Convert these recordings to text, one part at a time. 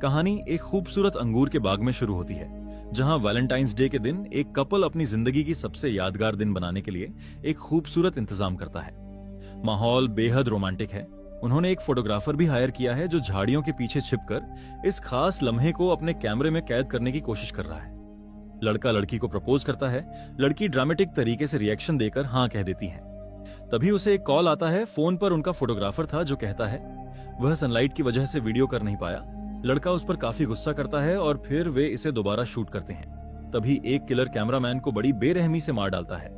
कहानी एक खूबसूरत अंगूर के बाग में शुरू होती है, जहां वैलेंटाइंस डे के दिन एक कपल अपनी जिंदगी की सबसे यादगार दिन बनाने के लिए एक खूबसूरत इंतजाम करता है। माहौल बेहद रोमांटिक है। उन्होंने एक फोटोग्राफर भी हायर किया है जो झाड़ियों के पीछे छिपकर इस खास लम्हे को अपने कैमरे में कैद करने की कोशिश कर रहा है। लड़का लड़की को प्रपोज करता है। लड़की ड्रामेटिक तरीके से रिएक्शन देकर हाँ कह देती है। तभी उसे एक कॉल आता है। फोन पर उनका फोटोग्राफर था जो कहता है वह सनलाइट की वजह से वीडियो कर नहीं पाया। लड़का उस पर काफी गुस्सा करता है और फिर वे इसे दोबारा शूट करते हैं। तभी एक किलर कैमरामैन को बड़ी बेरहमी से मार डालता है।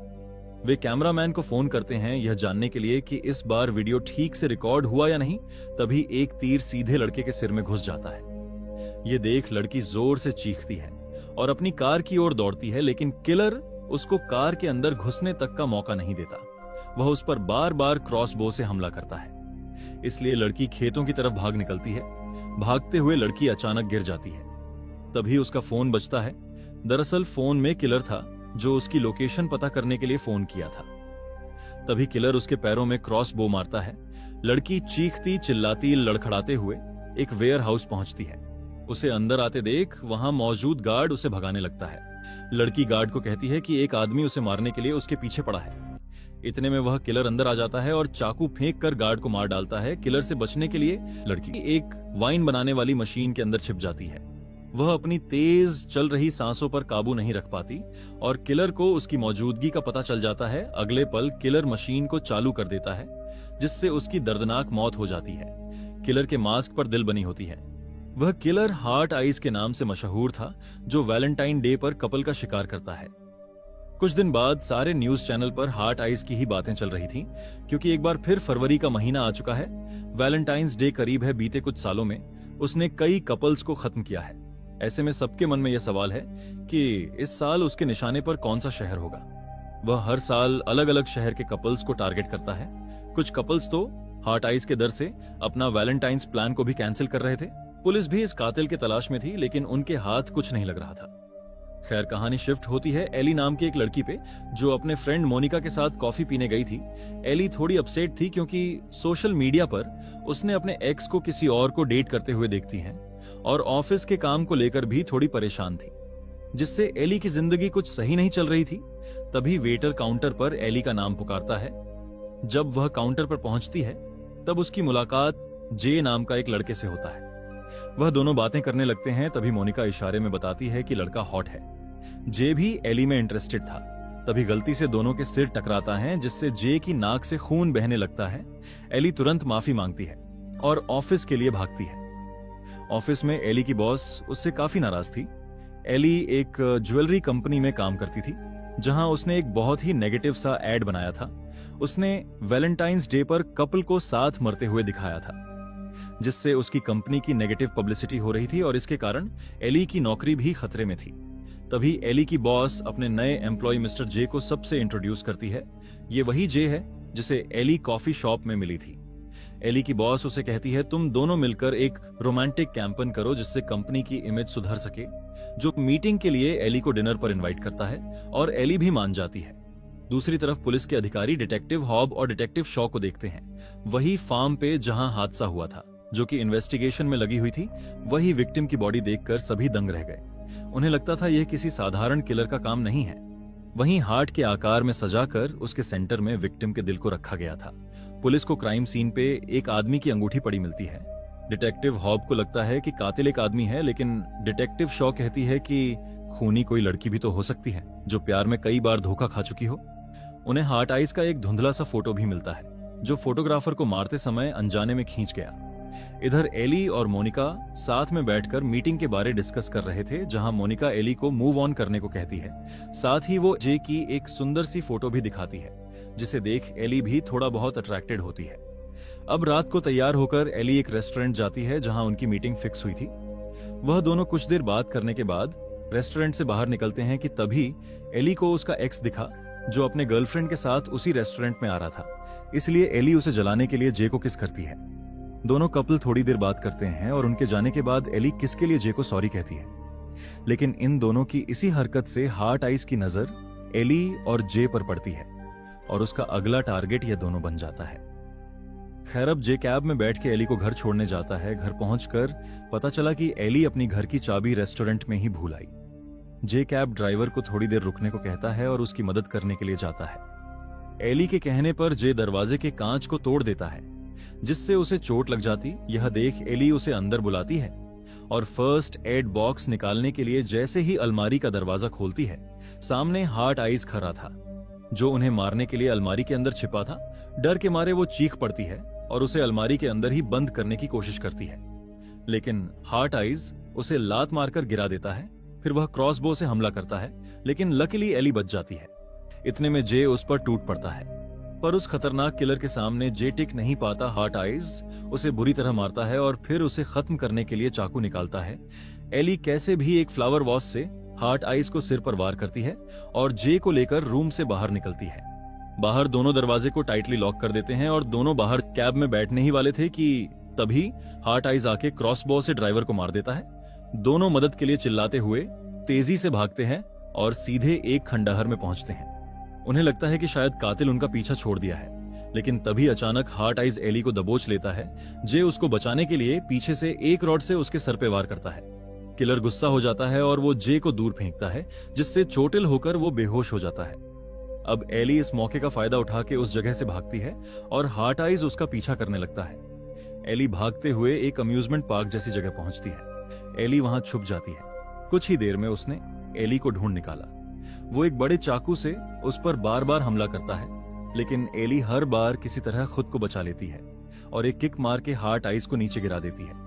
वे कैमरामैन को फोन करते हैं यह जानने के लिए कि इस बार वीडियो ठीक से रिकॉर्ड हुआ या नहीं। तभी एक तीर सीधे लड़के के सिर में घुस जाता है। ये देख लड़की जोर से चीखती है और अपनी कार की ओर दौड़ती है, लेकिन किलर उसको कार के अंदर घुसने तक का मौका नहीं देता। वह उस पर बार बार क्रॉसबो से हमला करता है। इसलिए लड़की खेतों की तरफ भाग निकलती है। भागते हुए लड़की अचानक गिर जाती है। तभी उसका फोन बजता है। दरअसल फोन में किलर था जो उसकी लोकेशन पता करने के लिए फोन किया था। तभी किलर उसके पैरों में क्रॉस बो मारता है। लड़की चीखती चिल्लाती लड़खड़ाते हुए एक वेयर हाउस पहुंचती है। उसे अंदर आते देख वहां मौजूद गार्ड उसे भगाने लगता है। लड़की गार्ड को कहती है कि एक आदमी उसे मारने के लिए उसके पीछे पड़ा है। इतने में वह किलर अंदर आ जाता है और चाकू फेंक कर गार्ड को मार डालता है। किलर से बचने के लिए लड़की एक वाइन बनाने वाली मशीन के अंदर छिप जाती है। वह अपनी तेज चल रही सांसों पर काबू नहीं रख पाती और किलर को उसकी मौजूदगी का पता चल जाता है। अगले पल किलर मशीन को चालू कर देता है, जिससे उसकी दर्दनाक मौत हो जाती है। किलर के मास्क पर दिल बनी होती है। वह किलर हार्ट आइज के नाम से मशहूर था, जो वैलेंटाइन डे पर कपल का शिकार करता है। कुछ दिन बाद सारे न्यूज चैनल पर हार्ट आइज की ही बातें चल रही थीं, क्योंकि एक बार फिर फरवरी का महीना आ चुका है। वैलेंटाइंस डे करीब है। बीते कुछ सालों में उसने कई कपल्स को खत्म किया है। ऐसे में सबके मन में यह सवाल है कि इस साल उसके निशाने पर कौन सा शहर होगा। वह हर साल अलग अलग शहर के कपल्स को टारगेट करता है। कुछ कपल्स तो हार्ट आइज के डर से अपना वैलेंटाइंस प्लान को भी कैंसिल कर रहे थे। पुलिस भी इस कातिल के तलाश में थी, लेकिन उनके हाथ कुछ नहीं लग रहा था। खैर, कहानी शिफ्ट होती है एली नाम की एक लड़की पे, जो अपने फ्रेंड मोनिका के साथ कॉफी पीने गई थी। एली थोड़ी अपसेट थी क्योंकि सोशल मीडिया पर उसने अपने एक्स को किसी और को डेट करते हुए देखती है और ऑफिस के काम को लेकर भी थोड़ी परेशान थी, जिससे एली की जिंदगी कुछ सही नहीं चल रही थी। तभी वेटर काउंटर पर एली का नाम पुकारता है। जब वह काउंटर पर पहुंचती है तब उसकी मुलाकात जे नाम का एक लड़के से होता है। वह दोनों बातें करने लगते हैं। तभी मोनिका इशारे में बताती है कि लड़का हॉट है। जे भी एली में इंटरेस्टेड था। तभी गलती से दोनों के सिर टकराता है, जिससे जे की नाक से खून बहने लगता है। एली तुरंत माफी मांगती है और ऑफिस के लिए भागती है। ऑफिस में एली की बॉस उससे काफी नाराज थी। एली एक ज्वेलरी कंपनी में काम करती थी, जहां उसने एक बहुत ही नेगेटिव सा एड बनाया था। उसने वैलेंटाइंस डे पर कपल को साथ मरते हुए दिखाया था, जिससे उसकी कंपनी की नेगेटिव पब्लिसिटी हो रही थी और इसके कारण एली की नौकरी भी खतरे में थी। तभी एली की बॉस अपने नए एम्प्लॉय मिस्टर जे को सबसे इंट्रोड्यूस करती है। ये वही जे है जिसे एली कॉफी शॉप में मिली थी। एली की बॉस उसे कहती है तुम दोनों मिलकर एक रोमांटिक कैंपेन करो जिससे कंपनी की इमेज सुधर सके। जो मीटिंग के लिए एली को डिनर पर इनवाइट करता है और एली भी मान जाती है। दूसरी तरफ पुलिस के अधिकारी डिटेक्टिव हॉब और डिटेक्टिव शॉ को देखते हैं। वही फार्म पे जहां हादसा हुआ था, जो कि इन्वेस्टिगेशन में लगी हुई थी। वही विक्टिम की बॉडी देखकर सभी दंग रह गए। उन्हें लगता था यह किसी साधारण किलर का काम नहीं है। वहीं हार्ट के आकार में सजाकर उसके सेंटर में विक्टिम के दिल को रखा गया था। पुलिस को क्राइम सीन पे एक आदमी की अंगूठी पड़ी मिलती है। डिटेक्टिव हॉब को लगता है कि कातिल एक आदमी है, लेकिन डिटेक्टिव शॉ कहती है कि खूनी कोई लड़की भी तो हो सकती है जो प्यार में कई बार धोखा खा चुकी हो। उन्हें हार्ट आइज का एक धुंधला सा फोटो भी मिलता है, जो फोटोग्राफर को मारते समय अनजाने में खींच गया। इधर एली और मोनिका साथ में बैठकर मीटिंग के बारे डिस्कस कर रहे थे, जहां मोनिका एली को मूव ऑन करने को कहती है। साथ ही वो जे की एक सुंदर सी फोटो भी दिखाती है, जिसे देख एली भी थोड़ा बहुत अट्रैक्टेड होती है। अब रात को तैयार होकर एली एक रेस्टोरेंट जाती है जहां उनकी मीटिंग फिक्स हुई थी। वह दोनों कुछ देर बात करने के बाद रेस्टोरेंट से बाहर निकलते हैं कि तभी एली को उसका एक्स दिखा, जो अपने गर्लफ्रेंड के साथ उसी रेस्टोरेंट में आ रहा था। इसलिए एली उसे जलाने के लिए जे को किस करती है। दोनों कपल थोड़ी देर बात करते हैं और उनके जाने के बाद एली किसके लिए जे को सॉरी कहती है। लेकिन इन दोनों की इसी हरकत से हार्ट आइज की नजर एली और जे पर पड़ती है और उसका अगला टारगेट यह दोनों बन जाता है। खैर अब जे कैब में बैठ के एली को घर छोड़ने जाता है। घर पहुंचकर पता चला कि एली अपनी घर की चाबी रेस्टोरेंट में ही भूल आई। जे कैब ड्राइवर को थोड़ी देर रुकने को कहता है और उसकी मदद करने के लिए जाता है। एली के कहने पर जे दरवाजे के कांच को तोड़ देता है, जिससे उसे चोट लग जाती। यह देख एली उसे अंदर बुलाती है और फर्स्ट एड बॉक्स निकालने के लिए जैसे ही अलमारी का दरवाजा खोलती है, सामने हार्ट आइज खड़ा था, जो उन्हें मारने के लिए अलमारी के अंदर छिपा था। डर के मारे वो चीख पड़ती है और उसे अलमारी के अंदर ही बंद करने की कोशिश करती है, लेकिन हार्ट आइज उसे लात मारकर गिरा देता है। फिर वह क्रॉसबो से हमला करता है, लेकिन लकीली एली बच जाती है। इतने में जे उस पर टूट पड़ता है, पर उस खतरनाक किलर के सामने जे टिक नहीं पाता। हार्ट आइज उसे बुरी तरह मारता है और फिर उसे खत्म करने के लिए चाकू निकालता है। एली कैसे भी एक फ्लावर वॉश से हार्ट आइज को सिर पर वार करती है और जे को लेकर रूम से बाहर निकलती है। बाहर दोनों दरवाजे को टाइटली लॉक कर देते हैं और दोनों बाहर कैब में बैठने ही वाले थे कि तभी हार्ट आइज आके क्रॉसबो से ड्राइवर को मार देता है। दोनों मदद के लिए चिल्लाते हुए तेजी से भागते हैं और सीधे एक खंडहर में पहुंचते हैं। उन्हें लगता है कि शायद कातिल उनका पीछा छोड़ दिया है, लेकिन तभी अचानक हार्ट आइज एली को दबोच लेता है। जे उसको बचाने के लिए पीछे से एक रॉड से उसके सर पे वार करता है। किलर गुस्सा हो जाता है और वो जे को दूर फेंकता है, जिससे चोटिल होकर वो बेहोश हो जाता है। अब एली इस मौके का फायदा उठा के उस जगह से भागती है और हार्ट आइज उसका पीछा करने लगता है। एली भागते हुए एक अम्यूजमेंट पार्क जैसी जगह पहुंचती है। एली वहां छुप जाती है। कुछ ही देर में उसने एली को ढूंढ निकाला। वो एक बड़े चाकू से उस पर बार बार हमला करता है, लेकिन एली हर बार किसी तरह खुद को बचा लेती है और एक किक मार के हार्ट आइज को नीचे गिरा देती है।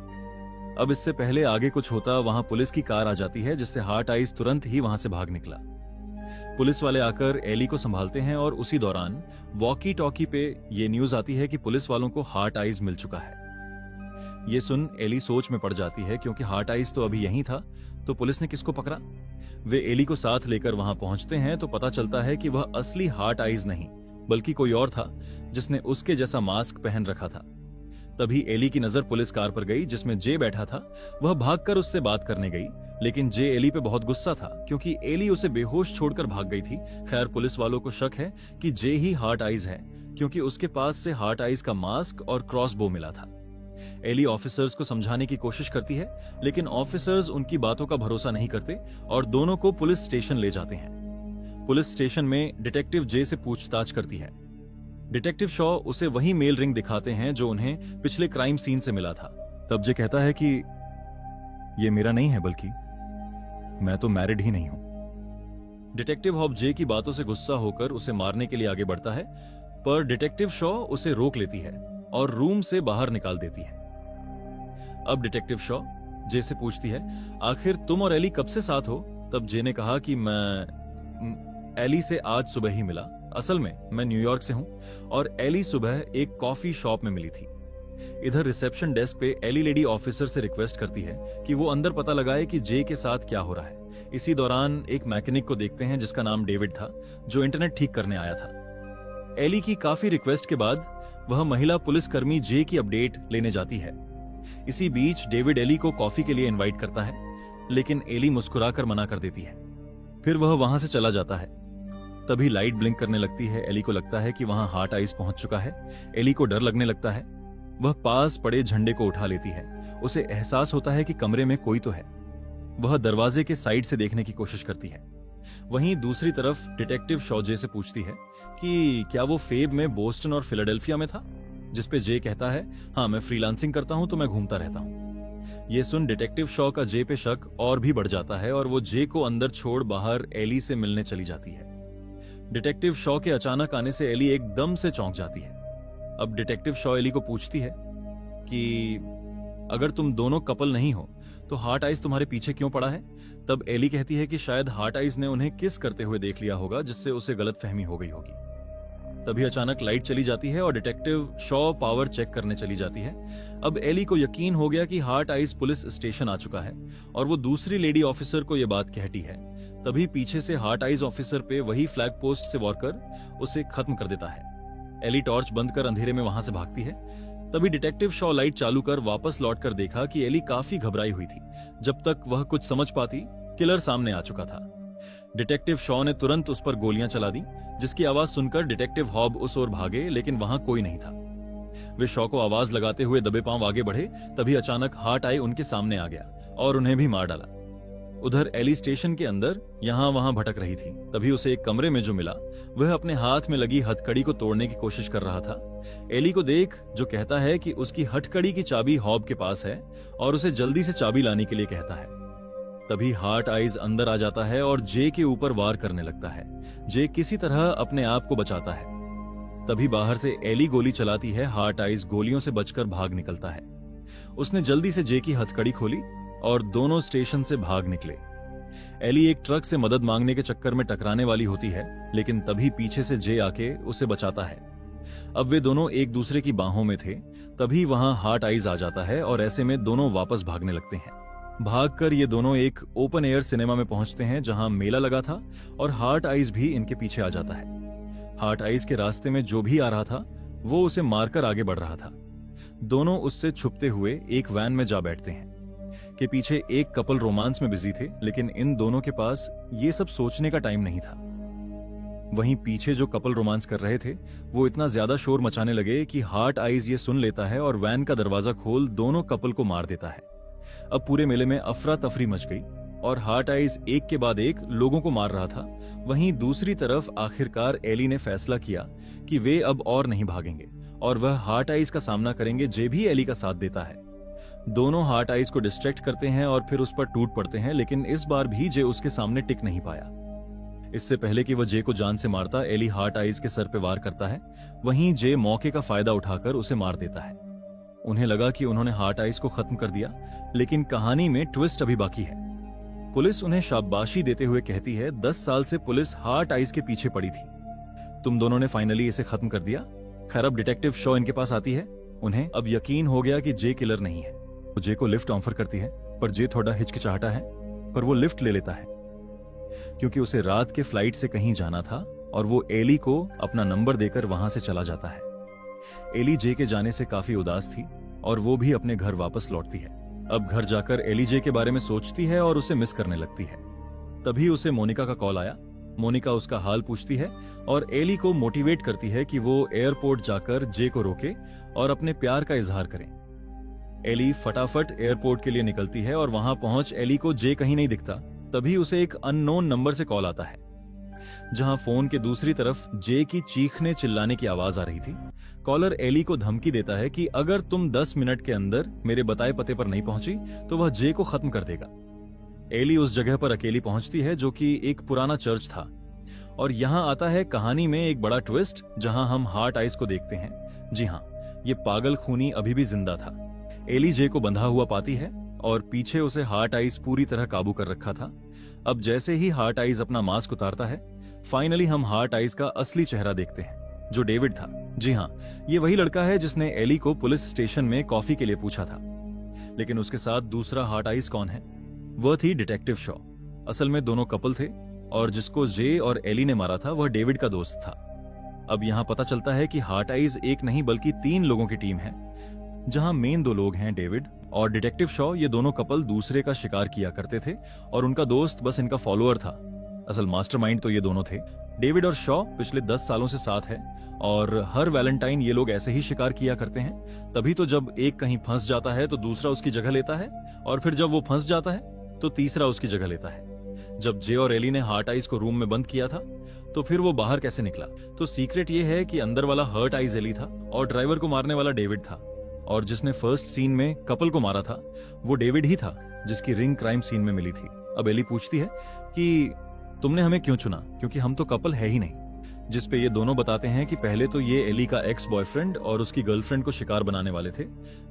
अब इससे पहले आगे कुछ होता, वहां पुलिस की कार आ जाती है, जिससे हार्ट आइज तुरंत ही वहां से भाग निकला। पुलिस वाले आकर एली को संभालते हैं और उसी दौरान वॉकी टॉकी पे ये न्यूज आती है कि पुलिस वालों को हार्ट आइज मिल चुका है। ये सुन एली सोच में पड़ जाती है, क्योंकि हार्ट आइज तो अभी यहीं था, तो पुलिस ने किसको पकड़ा। वे एली को साथ लेकर वहां पहुंचते हैं तो पता चलता है कि वह असली हार्ट आइज नहीं बल्कि कोई और था, जिसने उसके जैसा मास्क पहन रखा था। तभी एली की नजर पुलिस कार पर गई जिसमें जे बैठा था। वह भागकर उससे बात करने गई, लेकिन जे एली पे बहुत गुस्सा था क्योंकि एली उसे बेहोश छोड़कर भाग गई थी। खैर पुलिस वालों को शक है कि जे ही हार्ट आइज है, क्योंकि उसके पास से हार्ट आइज का मास्क और क्रॉसबो मिला था। एली ऑफिसर्स को समझाने की कोशिश करती है, लेकिन ऑफिसर्स उनकी बातों का भरोसा नहीं करते और दोनों को पुलिस स्टेशन ले जाते हैं। पुलिस स्टेशन में डिटेक्टिव जे से पूछताछ करती है। डिटेक्टिव शॉ उसे वही मेल रिंग दिखाते हैं जो उन्हें पिछले क्राइम सीन से मिला था। तब जे कहता है कि ये मेरा नहीं है, बल्कि मैं तो मैरिड ही नहीं हूं। डिटेक्टिव हॉब जे की बातों से गुस्सा होकर उसे मारने के लिए आगे बढ़ता है, पर डिटेक्टिव शॉ उसे रोक लेती है और रूम से बाहर निकाल देती है। अब डिटेक्टिव शॉ जे से पूछती है, आखिर तुम और एली कब से साथ हो? तब जे ने कहा कि मैं एली से आज सुबह ही मिला। असल में मैं न्यूयॉर्क से हूं और एली सुबह एक कॉफी शॉप में मिली थी। इधर रिसेप्शन डेस्क पे एली लेडी ऑफिसर से रिक्वेस्ट करती है कि वो अंदर पता लगाए कि जे के साथ क्या हो रहा है। इसी दौरान एक मैकेनिक को देखते हैं जिसका नाम डेविड था, जो इंटरनेट ठीक करने आया था। एली की काफी रिक्वेस्ट के बाद वह महिला पुलिसकर्मी जे की अपडेट लेने जाती है। इसी बीच डेविड एली को कॉफी के लिए इनवाइट करता है, लेकिन एली मुस्कुराकर मना कर देती है। फिर वह वहां से चला जाता है। तभी लाइट ब्लिंक करने लगती है। एली को लगता है कि वहां हार्ट आइज पहुंच चुका है। एली को डर लगने लगता है। वह पास पड़े झंडे को उठा लेती है। उसे एहसास होता है कि कमरे में कोई तो है। वह दरवाजे के साइड से देखने की कोशिश करती है। वहीं दूसरी तरफ डिटेक्टिव शॉ जे से पूछती है कि क्या वो फेब में बोस्टन और फिलाडेल्फिया में था, जिसपे जे कहता है, हाँ मैं फ्रीलांसिंग करता हूं तो मैं घूमता रहता हूं। ये सुन डिटेक्टिव शॉ का जे पे शक और भी बढ़ जाता है और वो जे को अंदर छोड़ बाहर एली से मिलने चली जाती है। डिटेक्टिव शॉ के अचानक आने से एली एकदम से चौंक जाती है। अब डिटेक्टिव शॉ एली को पूछती है कि अगर तुम दोनों कपल नहीं हो तो हार्ट आइज तुम्हारे पीछे क्यों पड़ा है? तब एली कहती है कि शायद हार्ट आइज ने उन्हें किस करते हुए देख लिया होगा, जिससे उसे गलतफहमी हो गई होगी। तभी अचानक लाइट चली जाती है और डिटेक्टिव शॉ पावर चेक करने चली जाती है। अब एली को यकीन हो गया कि हार्ट आइज पुलिस स्टेशन आ चुका है और वो दूसरी लेडी ऑफिसर को यह बात कहती है। तभी पीछे से हार्ट आइज ऑफिसर पे वही फ्लैग पोस्ट से वार कर उसे खत्म कर देता है। एली टॉर्च बंद कर अंधेरे में वहां से भागती है। तभी डिटेक्टिव शॉ लाइट चालू कर वापस लौटकर देखा कि एली काफी घबराई हुई थी। जब तक वह कुछ समझ पाती, किलर सामने आ चुका था। डिटेक्टिव शॉ ने तुरंत उस पर गोलियां चला दी, जिसकी आवाज सुनकर डिटेक्टिव हॉब उस ओर भागे, लेकिन वहां कोई नहीं था। वे शॉ को आवाज लगाते हुए दबे पांव आगे बढ़े, तभी अचानक हार्ट आई उनके सामने आ गया और उन्हें भी मार डाला। उधर एली स्टेशन के अंदर यहां वहां भटक रही थी। तभी उसे एक कमरे में जो मिला वह अपने हाथ में लगी हथकड़ी को तोड़ने की कोशिश कर रहा था। एली को देख जो कहता है कि उसकी हथकड़ी की चाबी हॉब के पास है और उसे जल्दी से चाबी लाने के लिए कहता है। तभी हार्ट आइज अंदर आ जाता है और जे के ऊपर वार करने लगता है। जे किसी तरह अपने आप को बचाता है। तभी बाहर से एली गोली चलाती है। हार्ट आइज गोलियों से बचकर भाग निकलता है। उसने जल्दी से जे की हथकड़ी खोली और दोनों स्टेशन से भाग निकले। एली एक ट्रक से मदद मांगने के चक्कर में टकराने वाली होती है, लेकिन तभी पीछे से जे आके उसे बचाता है। अब वे दोनों एक दूसरे की बाहों में थे। तभी वहां हार्ट आइज आ जाता है और ऐसे में दोनों वापस भागने लगते हैं। भागकर ये दोनों एक ओपन एयर सिनेमा में पहुंचते हैं जहां मेला लगा था और हार्ट आइज भी इनके पीछे आ जाता है। हार्ट आइज के रास्ते में जो भी आ रहा था वो उसे मारकर आगे बढ़ रहा था। दोनों उससे छुपते हुए एक वैन में जा बैठते हैं। के पीछे एक कपल रोमांस में बिजी थे, लेकिन इन दोनों के पास ये सब सोचने का टाइम नहीं था। वहीं पीछे जो कपल रोमांस कर रहे थे वो इतना ज्यादा शोर मचाने लगे कि हार्ट आइज ये सुन लेता है और वैन का दरवाजा खोल दोनों कपल को मार देता है। अब पूरे मेले में अफरा तफरी मच गई और हार्ट आइज एक के बाद एक लोगों को मार रहा था। वहीं दूसरी तरफ आखिरकार एली ने फैसला किया कि वे अब और नहीं भागेंगे और वह हार्ट आइज का सामना करेंगे। जे भी एली का साथ देता है। दोनों हार्ट आइज को डिस्ट्रैक्ट करते हैं और फिर उस पर टूट पड़ते हैं, लेकिन इस बार भी जे उसके सामने टिक नहीं पाया। इससे पहले कि वह जे को जान से मारता, एली हार्ट आइज के सर पे वार करता है। वहीं जे मौके का फायदा उठाकर उसे मार देता है। उन्हें लगा कि उन्होंने हार्ट आइज को खत्म कर दिया, लेकिन कहानी में ट्विस्ट अभी बाकी है। पुलिस उन्हें शाबाशी देते हुए कहती है 10 साल से पुलिस हार्ट आइज के पीछे पड़ी थी। तुम दोनों ने फाइनली इसे खत्म कर दिया। खैर अब डिटेक्टिव शॉ इनके पास आती है। उन्हें अब यकीन हो गया कि जे किलर नहीं है। वो जे को लिफ्ट ऑफर करती है, पर जे थोड़ा हिचकिचाहटा है, पर वो लिफ्ट ले लेता है क्योंकि उसे रात के फ्लाइट से कहीं जाना था और वो एली को अपना नंबर देकर वहां से चला जाता है। एली जे के जाने से काफी उदास थी और वो भी अपने घर वापस लौटती है। अब घर जाकर एली जे के बारे में सोचती है और उसे मिस करने लगती है। तभी उसे मोनिका का कॉल आया। मोनिका उसका हाल पूछती है और एली को मोटिवेट करती है कि वो एयरपोर्ट जाकर जे को रोके और अपने प्यार का इजहार करें। एली फटाफट एयरपोर्ट के लिए निकलती है और वहां पहुंच एली को जे कहीं नहीं दिखता। तभी उसे एक अननोन नंबर से कॉल आता है, जहां फोन के दूसरी तरफ जे की चीखने चिल्लाने की आवाज आ रही थी। कॉलर एली को धमकी देता है कि अगर तुम 10 मिनट के अंदर मेरे बताए पते पर नहीं पहुंची तो वह जे को खत्म कर देगा। एली उस जगह पर अकेली पहुंचती है जो कि एक पुराना चर्च था। और यहां आता है कहानी में एक बड़ा ट्विस्ट, जहां हम हार्ट आइज को देखते हैं। जी हां, ये पागल खूनी अभी भी जिंदा था। एली जे को बंधा हुआ पाती है और पीछे उसे हार्ट आइज पूरी तरह काबू कर रखा था। अब जैसे ही हार्ट आइज अपना मास्क उतारता है, फाइनली हम हार्ट आइज का असली चेहरा देखते हैं, जो डेविड था। जी हां, ये वही लड़का है जिसने एली को पुलिस स्टेशन में कॉफी के लिए पूछा था। लेकिन उसके साथ दूसरा हार्ट आइज कौन है? वह थी डिटेक्टिव शॉ। असल में दोनों कपल थे और जिसको जे और एली ने मारा था वह डेविड का दोस्त था। अब यहां पता चलता है कि हार्ट आइज एक नहीं बल्कि 3 लोगों की टीम है, जहां मेन 2 लोग हैं डेविड और डिटेक्टिव शॉ। ये दोनों कपल दूसरे का शिकार किया करते थे और उनका दोस्त बस इनका फॉलोअर था। असल मास्टरमाइंड तो ये दोनों थे। डेविड और शॉ पिछले 10 सालों से साथ है और हर वैलेंटाइन ये लोग ऐसे ही शिकार किया करते हैं। तभी तो जब एक कहीं फंस जाता है तो दूसरा उसकी जगह लेता है और फिर जब वो फंस जाता है तो तीसरा उसकी जगह लेता है। जब जे और एली ने हार्ट आइज को रूम में बंद किया था तो फिर वो बाहर कैसे निकला? तो सीक्रेट ये है कि अंदर वाला हर्ट आइज एली था और ड्राइवर को मारने वाला डेविड था। और जिसने फर्स्ट सीन में कपल को मारा था वो डेविड ही था, जिसकी रिंग क्राइम सीन में मिली थी। अब एली पूछती है कि तुमने हमें क्यों चुना, क्योंकि हम तो कपल है ही नहीं। जिस पे ये दोनों बताते हैं कि पहले तो ये एली का एक्स बॉयफ्रेंड और उसकी गर्लफ्रेंड को शिकार बनाने वाले थे,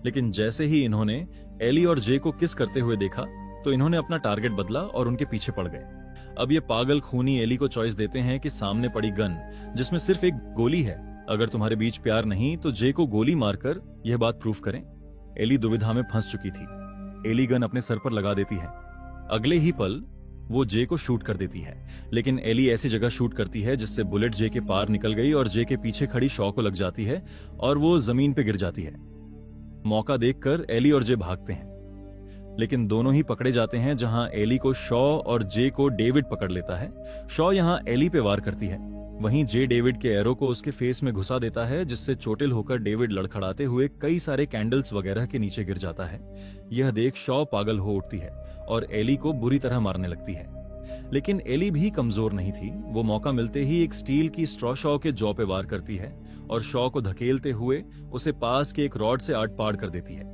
लेकिन जैसे ही इन्होंने एली और जे को किस करते हुए देखा तो इन्होंने अपना टारगेट बदला और उनके पीछे पड़ गए। अब ये पागल खूनी एली को चॉइस देते हैं कि सामने पड़ी गन जिसमें सिर्फ एक गोली है, अगर तुम्हारे बीच प्यार नहीं तो जे को गोली मारकर यह बात प्रूफ करें। एली दुविधा में फंस चुकी थी। एली गन अपने सर पर लगा देती है। अगले ही पल वो जे को शूट कर देती है, लेकिन एली ऐसी जगह शूट करती है जिससे बुलेट जे के पार निकल गई और जे के पीछे खड़ी शॉ को लग जाती है और वो जमीन पे गिर जाती है। मौका देखकर एली और जे भागते हैं, लेकिन दोनों ही पकड़े जाते हैं, जहां एली को शॉ और जे को डेविड पकड़ लेता है। शॉ यहां एली पे वार करती है। वहीं जे डेविड के एरो को उसके फेस में घुसा देता है, जिससे चोटिल होकर डेविड लड़खड़ाते हुए कई सारे कैंडल्स वगैरह के नीचे गिर जाता है। यह देख शॉ पागल हो उठती है और एली को बुरी तरह मारने लगती है। लेकिन एली भी कमजोर नहीं थी। वो मौका मिलते ही एक स्टील की स्ट्रॉ शॉ के जॉ पे वार करती है और शॉ को धकेलते हुए उसे पास के एक रॉड से आड़ पाड़ कर देती है,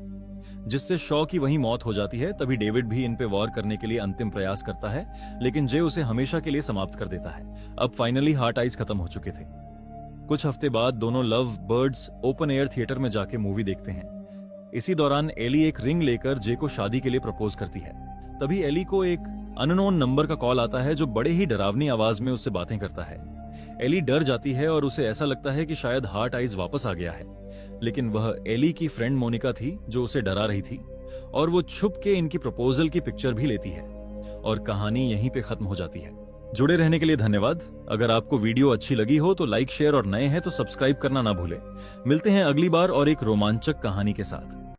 जिससे शॉ की वहीं मौत हो जाती है। तभी डेविड भी इन पे वार करने के लिए अंतिम प्रयास करता है, लेकिन जे उसे हमेशा के लिए समाप्त कर देता है। अब फाइनली हार्ट आइज खत्म हो चुके थे। कुछ हफ्ते बाद दोनों love birds open air theatre में जाके मूवी देखते हैं। इसी दौरान एली एक रिंग लेकर जे को शादी के लिए प्रपोज करती है। तभी एली को एक अननोन नंबर का कॉल आता है, जो बड़े ही डरावनी आवाज में उससे बातें करता है। एली डर जाती है और उसे ऐसा लगता है कि शायद हार्ट आइज वापस आ गया है, लेकिन वह एली की फ्रेंड मोनिका थी जो उसे डरा रही थी, और वो छुप के इनकी प्रपोजल की पिक्चर भी लेती है और कहानी यहीं पे खत्म हो जाती है। जुड़े रहने के लिए धन्यवाद। अगर आपको वीडियो अच्छी लगी हो तो लाइक, शेयर और नए हैं तो सब्सक्राइब करना ना भूलें। मिलते हैं अगली बार और एक रोमांचक कहानी के साथ।